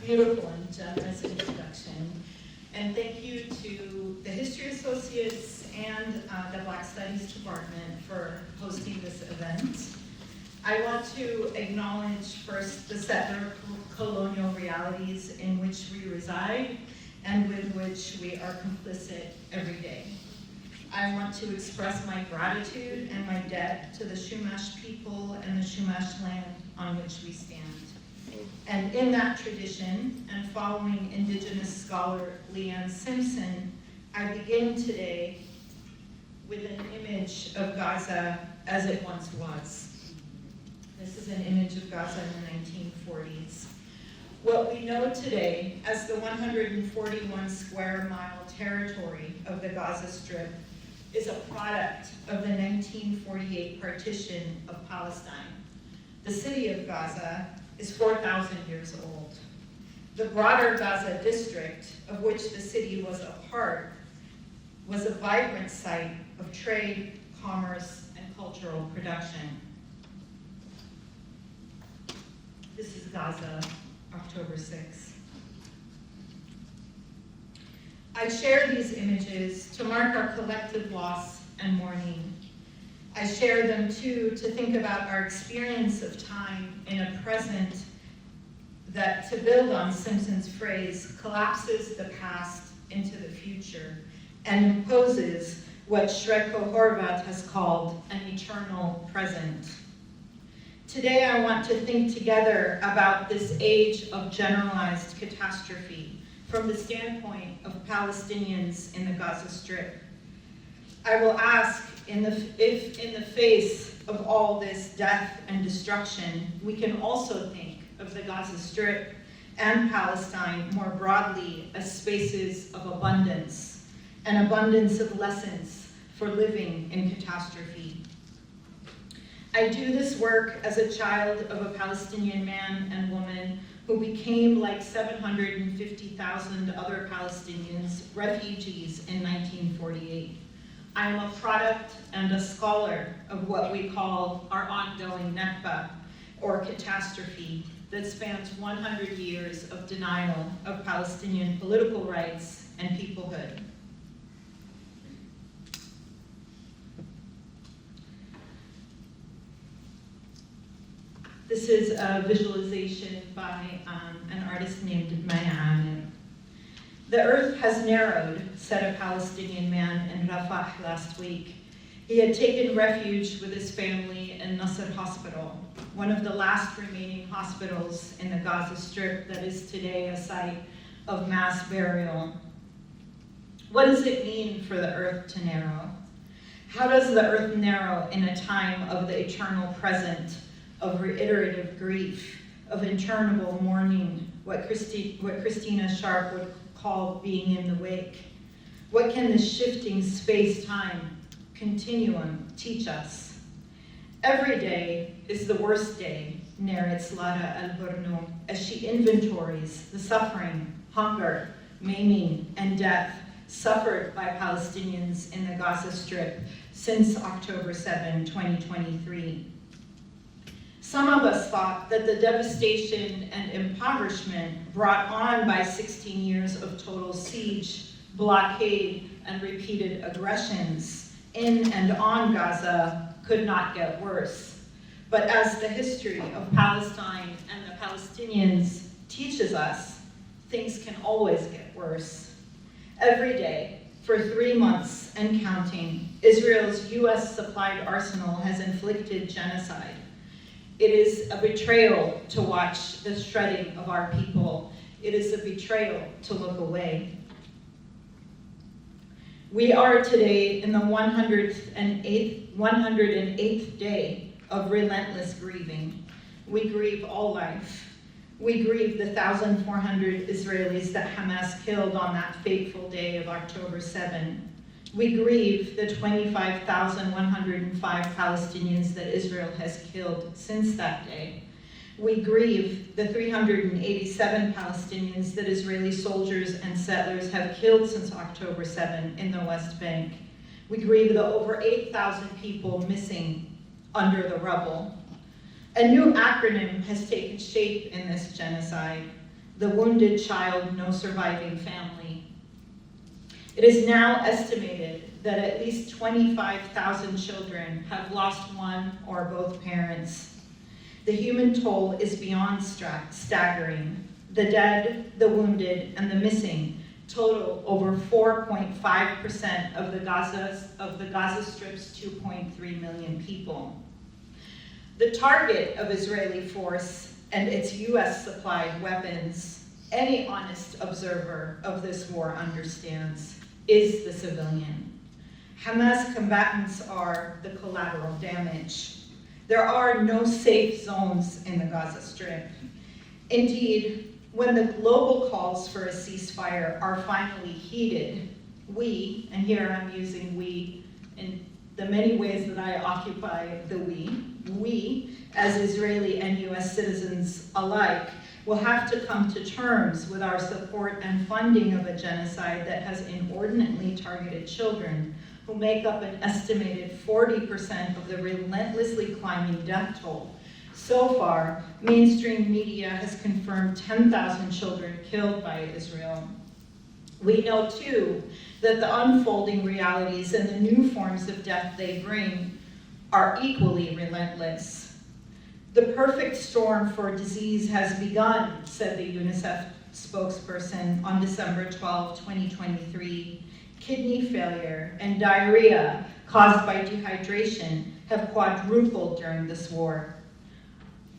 beautiful and generous introduction. And thank you to the History Associates and the Black Studies Department for hosting this event. I want to acknowledge first the settler colonial realities in which we reside and with which we are complicit every day. I want to express my gratitude and my debt to the Chumash people and the Chumash land on which we stand. And in that tradition, and following Indigenous scholar Leanne Simpson, I begin today with an image of Gaza as it once was. This is an image of Gaza in the 1940s. What we know today as the 141 square mile territory of the Gaza Strip is a product of the 1948 partition of Palestine. The city of Gaza is 4,000 years old. The broader Gaza district, of which the city was a part, was a vibrant site of trade, commerce, and cultural production. This is Gaza, October 6th. I share these images to mark our collective loss and mourning. I share them too to think about our experience of time in a present that, to build on Simpson's phrase, collapses the past into the future and imposes what Shreko Horvat has called an eternal present. Today I want to think together about this age of generalized catastrophe from the standpoint of Palestinians in the Gaza Strip. I will ask if in the face of all this death and destruction, we can also think of the Gaza Strip and Palestine more broadly as spaces of abundance, an abundance of lessons for living in catastrophe. I do this work as a child of a Palestinian man and woman who became, like 750,000 other Palestinians, refugees in 1948. I am a product and a scholar of what we call our ongoing Nakba, or catastrophe, that spans 100 years of denial of Palestinian political rights and peoplehood. This is a visualization by an artist named Maya Amir. The earth has narrowed, said a Palestinian man in Rafah last week. He had taken refuge with his family in Nasser Hospital, one of the last remaining hospitals in the Gaza Strip that is today a site of mass burial. What does it mean for the earth to narrow? How does the earth narrow in a time of the eternal present, of reiterative grief, of interminable mourning, what Christina Sharp would call being in the wake? What can this shifting space-time continuum teach us? Every day is the worst day, narrates Lara Al-Burnoum, as she inventories the suffering, hunger, maiming, and death suffered by Palestinians in the Gaza Strip since October 7, 2023. Some of us thought that the devastation and impoverishment brought on by 16 years of total siege, blockade, and repeated aggressions in and on Gaza could not get worse. But as the history of Palestine and the Palestinians teaches us, things can always get worse. Every day, for 3 months and counting, Israel's US-supplied arsenal has inflicted genocide. It is a betrayal to watch the shredding of our people. It is a betrayal to look away. We are today in the 108th day of relentless grieving. We grieve all life. We grieve the 1,400 Israelis that Hamas killed on that fateful day of October 7. We grieve the 25,105 Palestinians that Israel has killed since that day. We grieve the 387 Palestinians that Israeli soldiers and settlers have killed since October 7 in the West Bank. We grieve the over 8,000 people missing under the rubble. A new acronym has taken shape in this genocide, the wounded child, no surviving family. It is now estimated that at least 25,000 children have lost one or both parents. The human toll is beyond staggering. The dead, the wounded, and the missing total over 4.5% of the Gaza Strip's 2.3 million people. The target of Israeli force and its US-supplied weapons, any honest observer of this war understands, is the civilian. Hamas combatants are the collateral damage. There are no safe zones in the Gaza Strip. Indeed, when the global calls for a ceasefire are finally heeded, we, and here I'm using we in the many ways that I occupy the we, as Israeli and US citizens alike, will have to come to terms with our support and funding of a genocide that has inordinately targeted children, who make up an estimated 40% of the relentlessly climbing death toll. So far, mainstream media has confirmed 10,000 children killed by Israel. We know, too, that the unfolding realities and the new forms of death they bring are equally relentless. The perfect storm for disease has begun, said the UNICEF spokesperson on December 12, 2023. Kidney failure and diarrhea caused by dehydration have quadrupled during this war.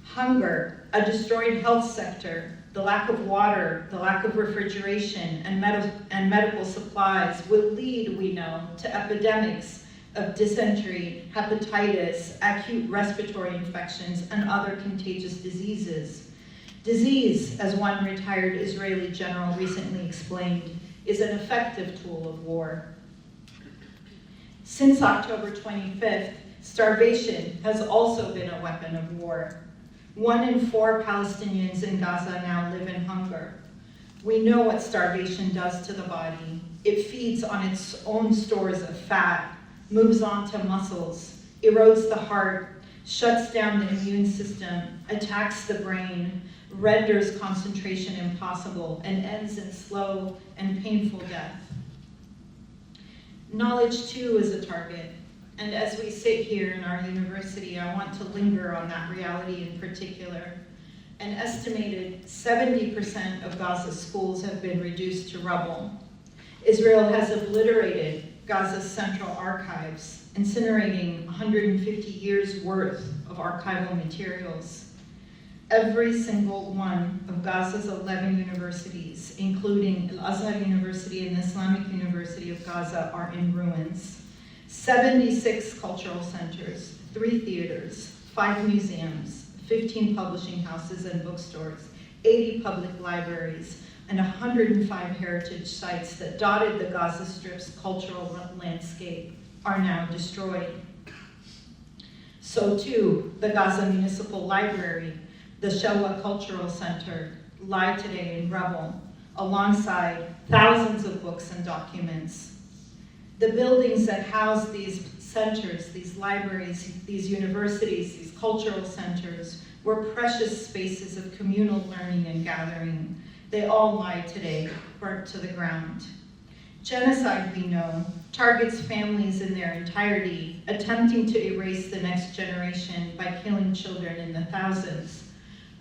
Hunger, a destroyed health sector, the lack of water, the lack of refrigeration, and medical supplies will lead, we know, to epidemics of dysentery, hepatitis, acute respiratory infections, and other contagious diseases. Disease, as one retired Israeli general recently explained, is an effective tool of war. Since October 25th, starvation has also been a weapon of war. 1 in 4 Palestinians in Gaza now live in hunger. We know what starvation does to the body. It feeds on its own stores of fat, moves on to muscles, erodes the heart, shuts down the immune system, attacks the brain, renders concentration impossible, and ends in slow and painful death. Knowledge, too, is a target. And as we sit here in our university, I want to linger on that reality in particular. An estimated 70% of Gaza's schools have been reduced to rubble. Israel has obliterated Gaza's central archives, incinerating 150 years' worth of archival materials. Every single one of Gaza's 11 universities, including Al-Azhar University and the Islamic University of Gaza, are in ruins. 76 cultural centers, 3 theaters, 5 museums, 15 publishing houses and bookstores, 80 public libraries, and 105 heritage sites that dotted the Gaza Strip's cultural landscape are now destroyed. So too, the Gaza Municipal Library, the Shewa Cultural Center, lie today in rubble, alongside thousands of books and documents. The buildings that house these centers, these libraries, these universities, these cultural centers, were precious spaces of communal learning and gathering. They all lie today, burnt to the ground. Genocide, we know, targets families in their entirety, attempting to erase the next generation by killing children in the thousands.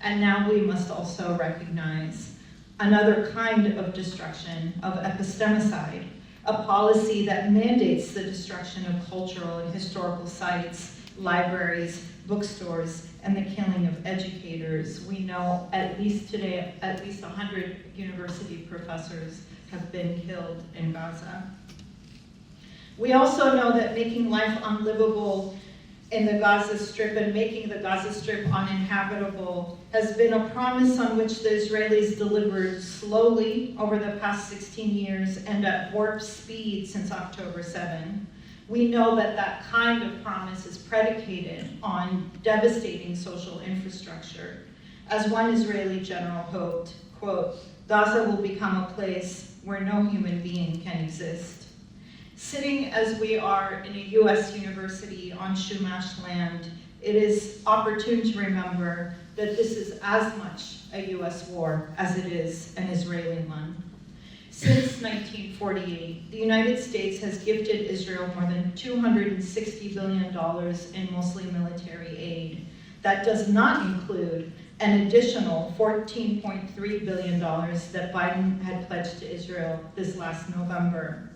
And now we must also recognize another kind of destruction, of epistemicide, a policy that mandates the destruction of cultural and historical sites, libraries, bookstores, and the killing of educators. We know at least today, at least 100 university professors have been killed in Gaza. We also know that making life unlivable in the Gaza Strip and making the Gaza Strip uninhabitable has been a promise on which the Israelis delivered slowly over the past 16 years and at warp speed since October 7. We know that that kind of promise is predicated on devastating social infrastructure. As one Israeli general hoped, quote, Gaza will become a place where no human being can exist. Sitting as we are in a US university on Chumash land, it is opportune to remember that this is as much a US war as it is an Israeli one. Since 1948, the United States has gifted Israel more than $260 billion in mostly military aid. That does not include an additional $14.3 billion that Biden had pledged to Israel this last November.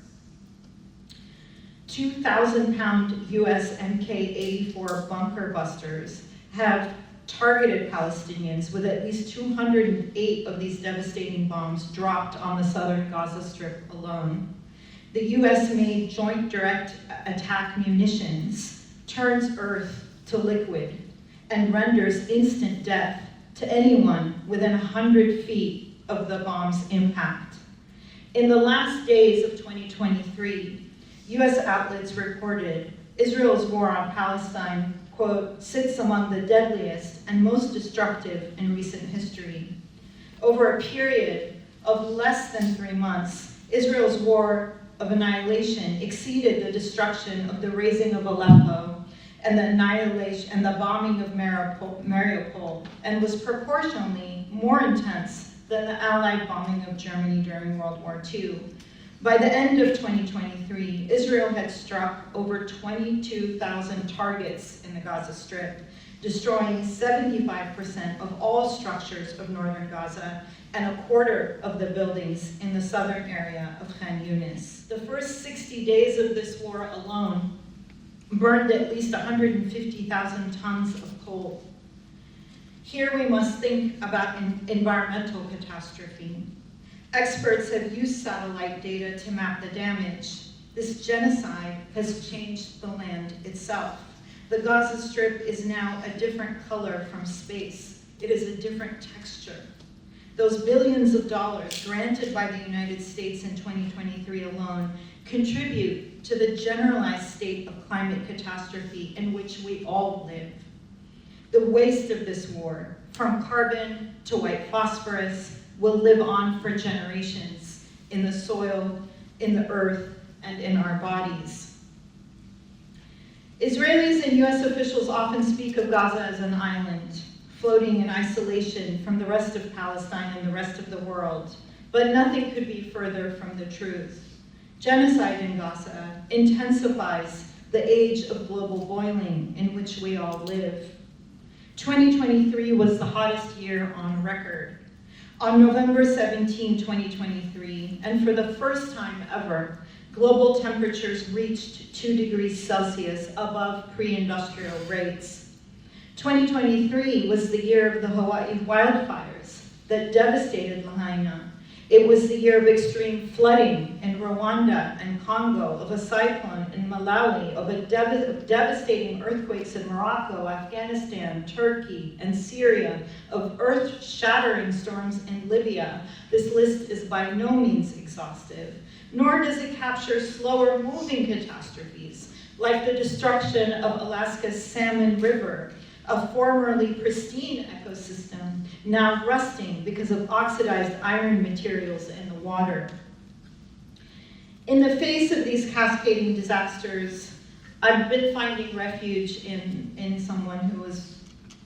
2,000-pound US Mk-84 bunker busters have targeted Palestinians with at least 208 of these devastating bombs dropped on the southern Gaza Strip alone. The US-made Joint Direct Attack munitions turns earth to liquid and renders instant death to anyone within 100 feet of the bomb's impact. In the last days of 2023, US outlets reported Israel's war on Palestine, quote, sits among the deadliest and most destructive in recent history. Over a period of less than 3 months, Israel's war of annihilation exceeded the destruction of the razing of Aleppo and the annihilation and the bombing of Mariupol, and was proportionally more intense than the Allied bombing of Germany during World War II. By the end of 2023, Israel had struck over 22,000 targets in the Gaza Strip, destroying 75% of all structures of northern Gaza and a quarter of the buildings in the southern area of Khan Yunis. The first 60 days of this war alone burned at least 150,000 tons of coal. Here we must think about an environmental catastrophe. Experts have used satellite data to map the damage. This genocide has changed the land itself. The Gaza Strip is now a different color from space. It is a different texture. Those billions of dollars granted by the United States in 2023 alone contribute to the generalized state of climate catastrophe in which we all live. The waste of this war, from carbon to white phosphorus, will live on for generations in the soil, in the earth, and in our bodies. Israelis and US officials often speak of Gaza as an island, floating in isolation from the rest of Palestine and the rest of the world, but nothing could be further from the truth. Genocide in Gaza intensifies the age of global boiling in which we all live. 2023 was the hottest year on record. On November 17, 2023, and for the first time ever, global temperatures reached 2 degrees Celsius above pre-industrial rates. 2023 was the year of the Hawaii wildfires that devastated Lahaina. It was the year of extreme flooding in Rwanda and Congo, of a cyclone in Malawi, of devastating earthquakes in Morocco, Afghanistan, Turkey, and Syria, of earth-shattering storms in Libya. This list is by no means exhaustive, nor does it capture slower-moving catastrophes, like the destruction of Alaska's Salmon River, a formerly pristine ecosystem now rusting because of oxidized iron materials in the water. In the face of these cascading disasters, I've been finding refuge in someone who was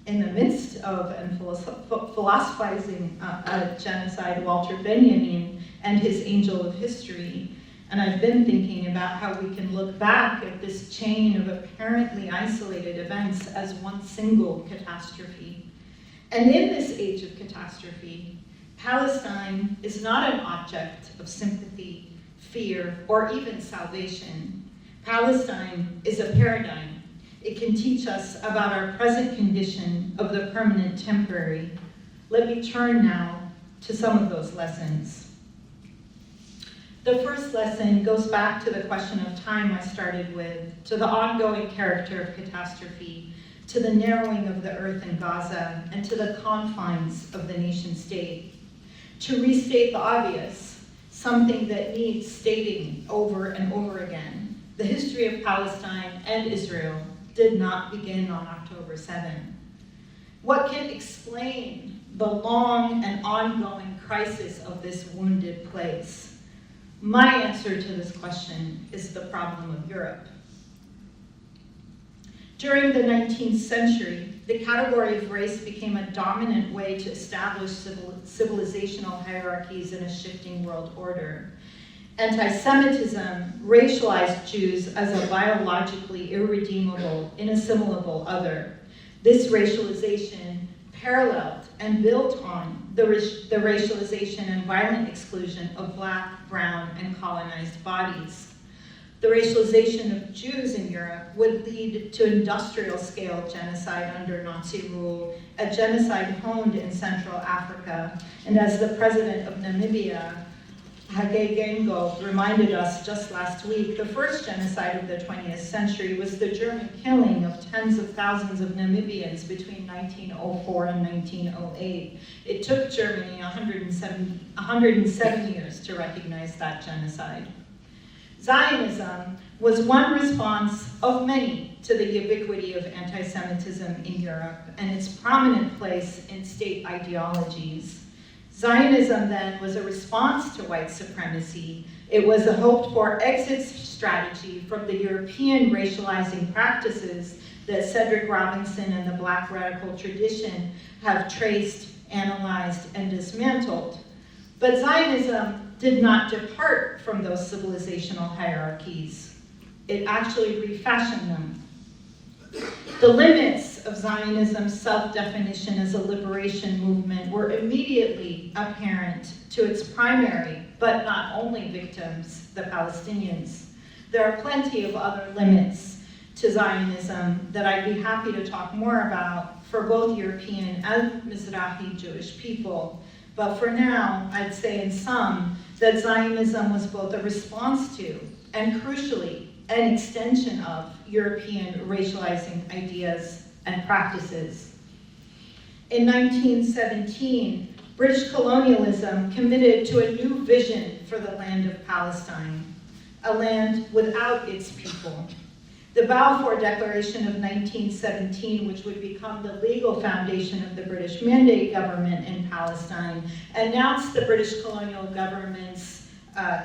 in the midst of and philosophizing genocide, Walter Benjamin, and his Angel of History. And I've been thinking about how we can look back at this chain of apparently isolated events as one single catastrophe. And in this age of catastrophe, Palestine is not an object of sympathy, fear, or even salvation. Palestine is a paradigm. It can teach us about our present condition of the permanent temporary. Let me turn now to some of those lessons. The first lesson goes back to the question of time I started with, to the ongoing character of catastrophe, to the narrowing of the earth in Gaza, and to the confines of the nation state. To restate the obvious, something that needs stating over and over again, the history of Palestine and Israel did not begin on October 7. What can explain the long and ongoing crisis of this wounded place? My answer to this question is the problem of Europe. During the 19th century, the category of race became a dominant way to establish civilizational hierarchies in a shifting world order. Anti-Semitism racialized Jews as a biologically irredeemable, inassimilable other. This racialization paralleled and built on the racialization and violent exclusion of Black, brown, and colonized bodies. The racialization of Jews in Europe would lead to industrial-scale genocide under Nazi rule, a genocide honed in Central Africa, and as the president of Namibia, Hage Geingob, reminded us just last week, the first genocide of the 20th century was the German killing of tens of thousands of Namibians between 1904 and 1908. It took Germany 107 years to recognize that genocide. Zionism was one response of many to the ubiquity of anti-Semitism in Europe and its prominent place in state ideologies. Zionism then was a response to white supremacy. It was a hoped-for exit strategy from the European racializing practices that Cedric Robinson and the Black radical tradition have traced, analyzed, and dismantled. But Zionism did not depart from those civilizational hierarchies. It actually refashioned them. The limits of Zionism's self-definition as a liberation movement were immediately apparent to its primary, but not only victims, the Palestinians. There are plenty of other limits to Zionism that I'd be happy to talk more about for both European and Mizrahi Jewish people. But for now, I'd say in sum that Zionism was both a response to, and crucially, an extension of European racializing ideas and practices. In 1917, British colonialism committed to a new vision for the land of Palestine, a land without its people. The Balfour Declaration of 1917, which would become the legal foundation of the British Mandate government in Palestine, announced the British colonial government's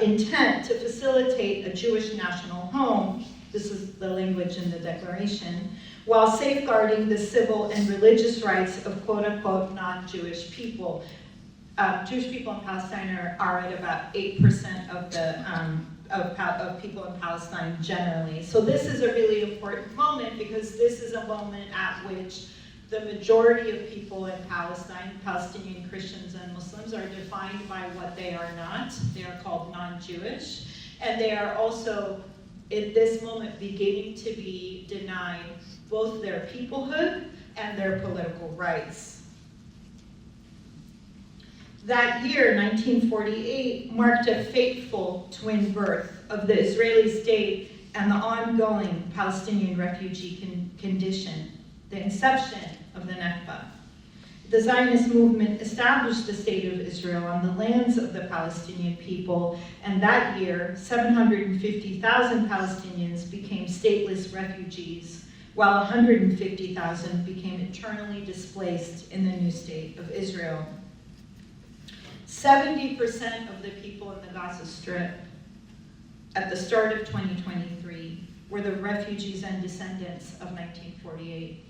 intent to facilitate a Jewish national home, this is the language in the declaration, while safeguarding the civil and religious rights of quote-unquote non-Jewish people. Jewish people in Palestine are at about 8% of the of people in Palestine generally. So this is a really important moment because this is a moment at which the majority of people in Palestine, Palestinian Christians and Muslims, are defined by what they are not. They are called non-Jewish. And they are also, at this moment, beginning to be denied both their peoplehood and their political rights. That year, 1948, marked a fateful twin birth of the Israeli state and the ongoing Palestinian refugee condition, the inception of the Nakba. The Zionist movement established the state of Israel on the lands of the Palestinian people, and that year, 750,000 Palestinians became stateless refugees, while 150,000 became internally displaced in the new state of Israel. 70% of the people in the Gaza Strip at the start of 2023 were the refugees and descendants of 1948.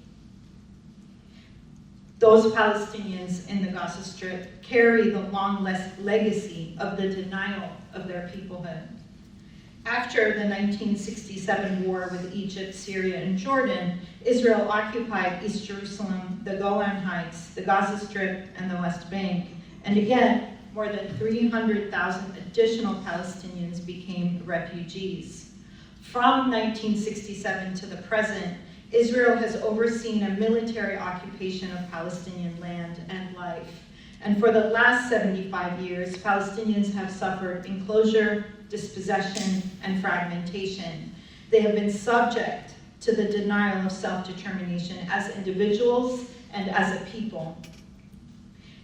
Those Palestinians in the Gaza Strip carry the long legacy of the denial of their peoplehood. After the 1967 war with Egypt, Syria, and Jordan, Israel occupied East Jerusalem, the Golan Heights, the Gaza Strip, and the West Bank. And again, more than 300,000 additional Palestinians became refugees. From 1967 to the present, Israel has overseen a military occupation of Palestinian land and life. And for the last 75 years, Palestinians have suffered enclosure, dispossession, and fragmentation. They have been subject to the denial of self-determination as individuals and as a people.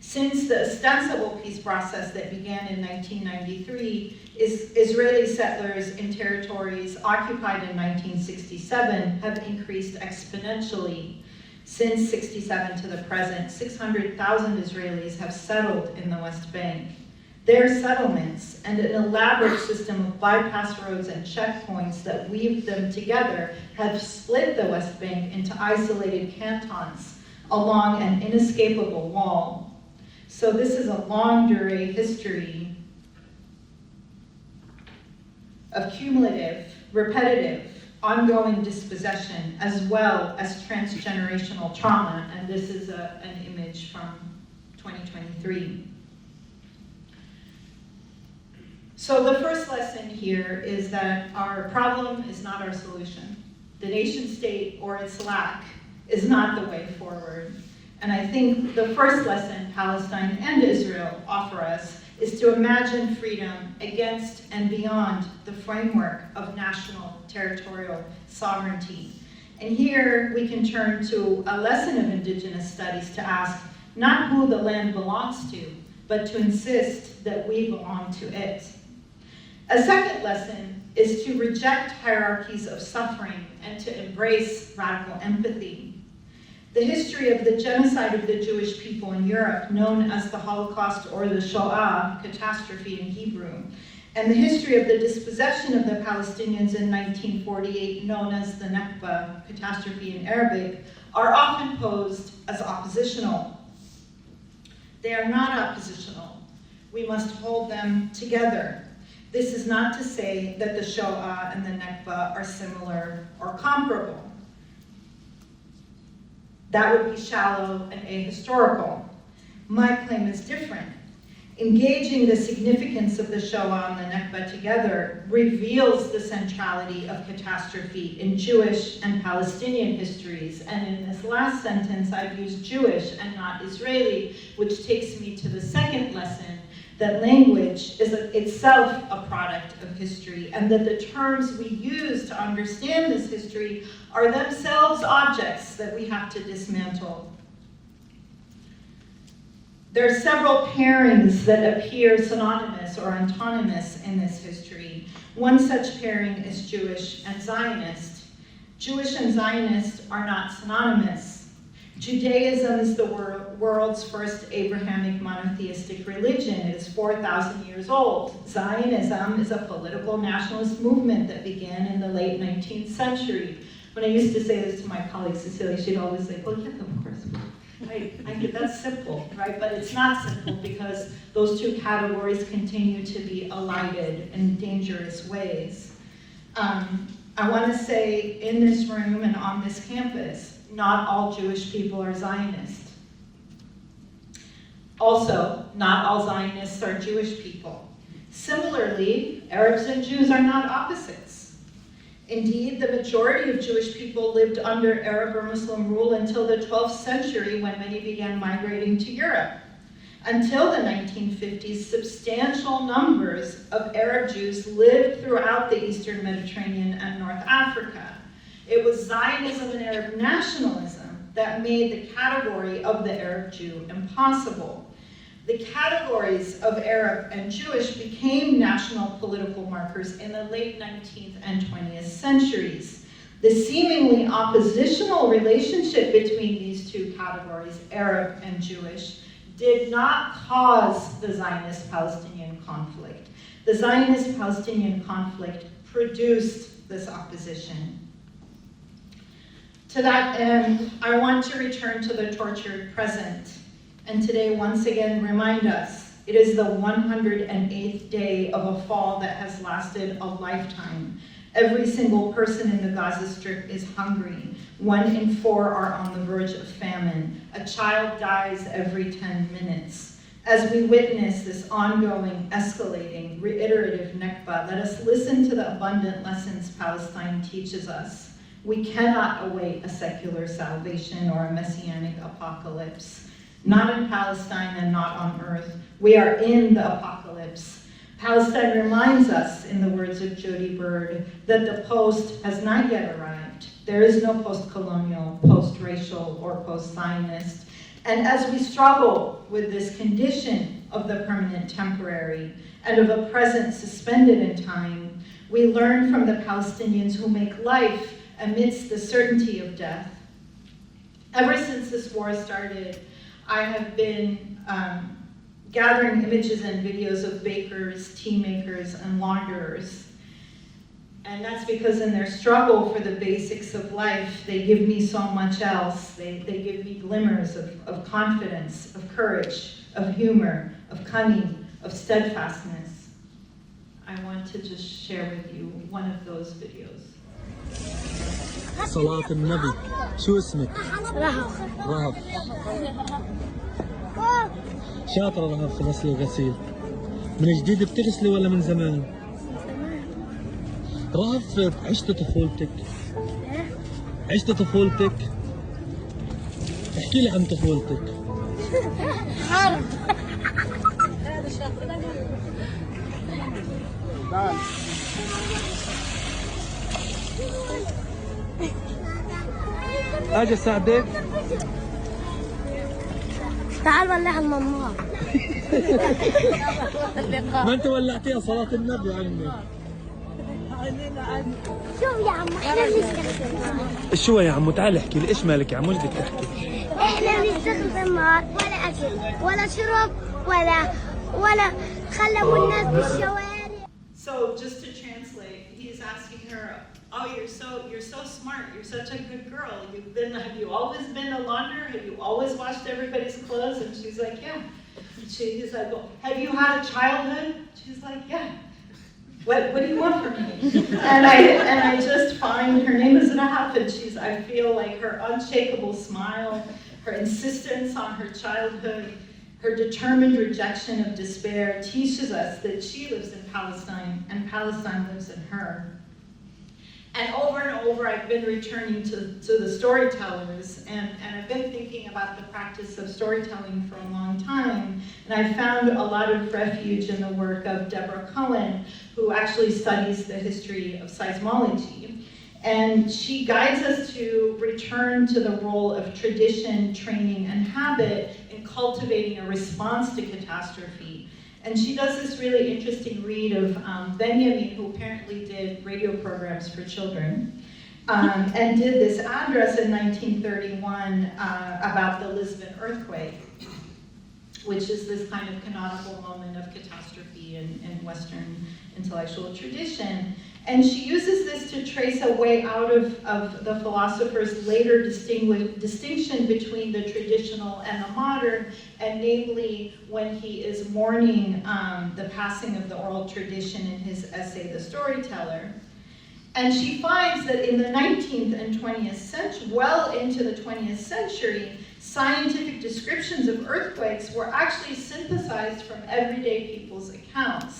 Since the ostensible peace process that began in 1993, Israeli settlers in territories occupied in 1967 have increased exponentially. Since 1967 to the present, 600,000 Israelis have settled in the West Bank. Their settlements and an elaborate system of bypass roads and checkpoints that weave them together have split the West Bank into isolated cantons along an inescapable wall. So this is a longue durée history of cumulative, repetitive, ongoing dispossession, as well as transgenerational trauma, and this is an image from 2023. So the first lesson here is that our problem is not our solution. The nation state or its lack is not the way forward. And I think the first lesson Palestine and Israel offer us is to imagine freedom against and beyond the framework of national territorial sovereignty. And here we can turn to a lesson of indigenous studies to ask not who the land belongs to, but to insist that we belong to it. A second lesson is to reject hierarchies of suffering and to embrace radical empathy. The history of the genocide of the Jewish people in Europe, known as the Holocaust or the Shoah, catastrophe in Hebrew, and the history of the dispossession of the Palestinians in 1948, known as the Nakba, catastrophe in Arabic, are often posed as oppositional. They are not oppositional. We must hold them together. This is not to say that the Shoah and the Nakba are similar or comparable. That would be shallow and ahistorical. My claim is different. Engaging the significance of the Shoah and the Nakba together reveals the centrality of catastrophe in Jewish and Palestinian histories. And in this last sentence, I've used Jewish and not Israeli, which takes me to the second lesson, that language is itself a product of history, and that the terms we use to understand this history are themselves objects that we have to dismantle. There are several pairings that appear synonymous or autonomous in this history. One such pairing is Jewish and Zionist. Jewish and Zionist are not synonymous. Judaism is the world's first Abrahamic monotheistic religion. It is 4,000 years old. Zionism is a political nationalist movement that began in the late 19th century. When I used to say this to my colleague Cecilia, she'd always say, well, yeah, of course. Right? That's simple, right? But it's not simple because those two categories continue to be elided in dangerous ways. I want to say in this room and on this campus, not all Jewish people are Zionist. Also, not all Zionists are Jewish people. Similarly, Arabs and Jews are not opposites. Indeed, the majority of Jewish people lived under Arab or Muslim rule until the 12th century, when many began migrating to Europe. Until the 1950s, substantial numbers of Arab Jews lived throughout the Eastern Mediterranean and North Africa. It was Zionism and Arab nationalism that made the category of the Arab Jew impossible. The categories of Arab and Jewish became national political markers in the late 19th and 20th centuries. The seemingly oppositional relationship between these two categories, Arab and Jewish, did not cause the Zionist-Palestinian conflict. The Zionist-Palestinian conflict produced this opposition. To that end, I want to return to the tortured present, and today once again remind us it is the 108th day of a fall that has lasted a lifetime. Every single person in the Gaza Strip is hungry. 1 in 4 are on the verge of famine. A child dies every 10 minutes. As we witness this ongoing, escalating, reiterative Nakba, let us listen to the abundant lessons Palestine teaches us. We cannot await a secular salvation or a messianic apocalypse. Not in Palestine and not on earth. We are in the apocalypse. Palestine reminds us, in the words of Jody Bird, that the post has not yet arrived. There is no post-colonial, post-racial, or post-Zionist. And as we struggle with this condition of the permanent temporary and of a present suspended in time, we learn from the Palestinians who make life amidst the certainty of death. Ever since this war started, I have been gathering images and videos of bakers, tea makers, and launderers. And that's because in their struggle for the basics of life, they give me so much else. They give me glimmers of confidence, of courage, of humor, of cunning, of steadfastness. I want to just share with you one of those videos. صلاة النبي شو اسمك؟ رهف. شاطرة رهف في غسل الغسيل. من جديد بتغسلي ولا من زمان؟ رهف عشت طفولتك؟ عشت طفولتك؟ احكي لي عن طفولتك. حرب. اجي اساعدك؟ تعال ولع الماما. ما انت ولعتيها صلاة النبي عني. شوف يا عمو احنا بنستخدم شو يا عمو تعال احكي لي ايش مالك يا عمو ايش بدك تحكي؟ احنا بنستخدم ولا اكل ولا شرب ولا خلوا الناس بالشوارع. So just to translate, he's asking her, "Oh, you're so smart. You're such a good girl. Have you always been a launderer? Have you always washed everybody's clothes?" And she's like, "Yeah." He's like, "Well, have you had a childhood?" She's like, "Yeah." What do you want from me? and I just find her name is Rahaf, and I feel like her unshakable smile, her insistence on her childhood, her determined rejection of despair teaches us that she lives in Palestine and Palestine lives in her. And over, I've been returning to the storytellers, and I've been thinking about the practice of storytelling for a long time, and I found a lot of refuge in the work of Deborah Cohen, who actually studies the history of seismology. And she guides us to return to the role of tradition, training, and habit in cultivating a response to catastrophe. And she does this really interesting read of Benjamin, who apparently did radio programs for children, and did this address in 1931 about the Lisbon earthquake, which is this kind of canonical moment of catastrophe in Western intellectual tradition. And she uses this to trace a way out of the philosopher's later distinction between the traditional and the modern, and namely when he is mourning the passing of the oral tradition in his essay, The Storyteller. And she finds that in the 19th and 20th century, well into the 20th century, scientific descriptions of earthquakes were actually synthesized from everyday people's accounts.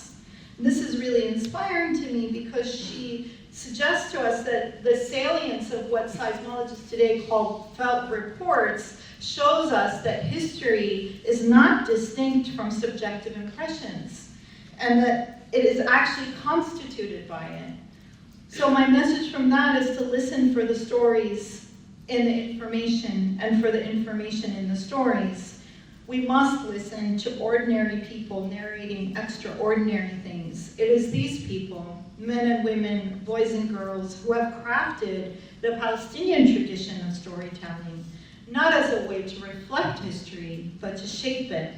This is really inspiring to me because she suggests to us that the salience of what seismologists today call felt reports shows us that history is not distinct from subjective impressions, and that it is actually constituted by it. So my message from that is to listen for the stories in the information and for the information in the stories. We must listen to ordinary people narrating extraordinary things. It is these people, men and women, boys and girls, who have crafted the Palestinian tradition of storytelling, not as a way to reflect history, but to shape it.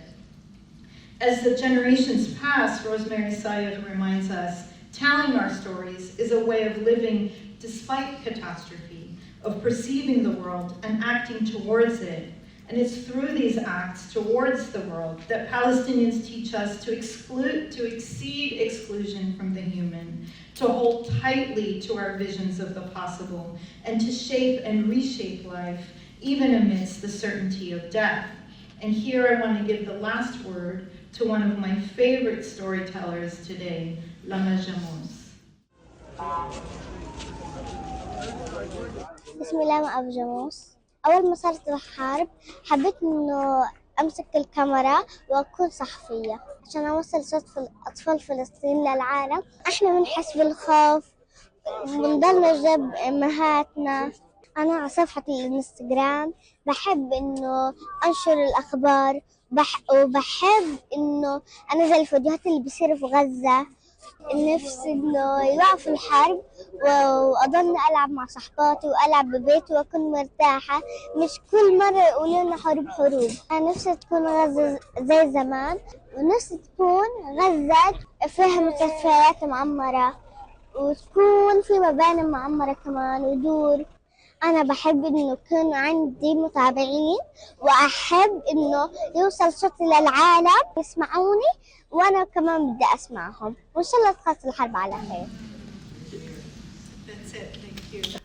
As the generations pass, Rosemary Sayed reminds us, telling our stories is a way of living despite catastrophe, of perceiving the world and acting towards it. And it's through these acts towards the world that Palestinians teach us to exceed exclusion from the human, to hold tightly to our visions of the possible, and to shape and reshape life, even amidst the certainty of death. And here I want to give the last word to one of my favorite storytellers today, Lama Jamous. اسمي لاما أبو جاموس. أول ما صارت الحرب حبيت إنه أمسك الكاميرا وأكون صحفية عشان أوصل صوت أطفال فلسطين للعالم. إحنا بنحس بالخوف بنضل نجيب أمهاتنا. أنا على صفحة الإنستغرام بحب إنه أنشر الأخبار وبحب إنه أنزل الفيديوهات اللي بيصير في غزة. نفسي إنه يوقف الحرب وأضل ألعب مع صحباتي وألعب ببيتي وأكون مرتاحة، مش كل مرة يقولوا لنا حروب. أنا نفسي تكون غزة زي زمان ونفسي تكون غزة فيها مستشفيات معمرة، وتكون في مباني معمرة كمان ودور. أنا بحب إنه يكون عندي متابعين، وأحب إنه يوصل صوتي للعالم يسمعوني، وأنا كمان بدي أسمعهم، وإن شاء الله تخلص الحرب على خير. That's it. Thank you.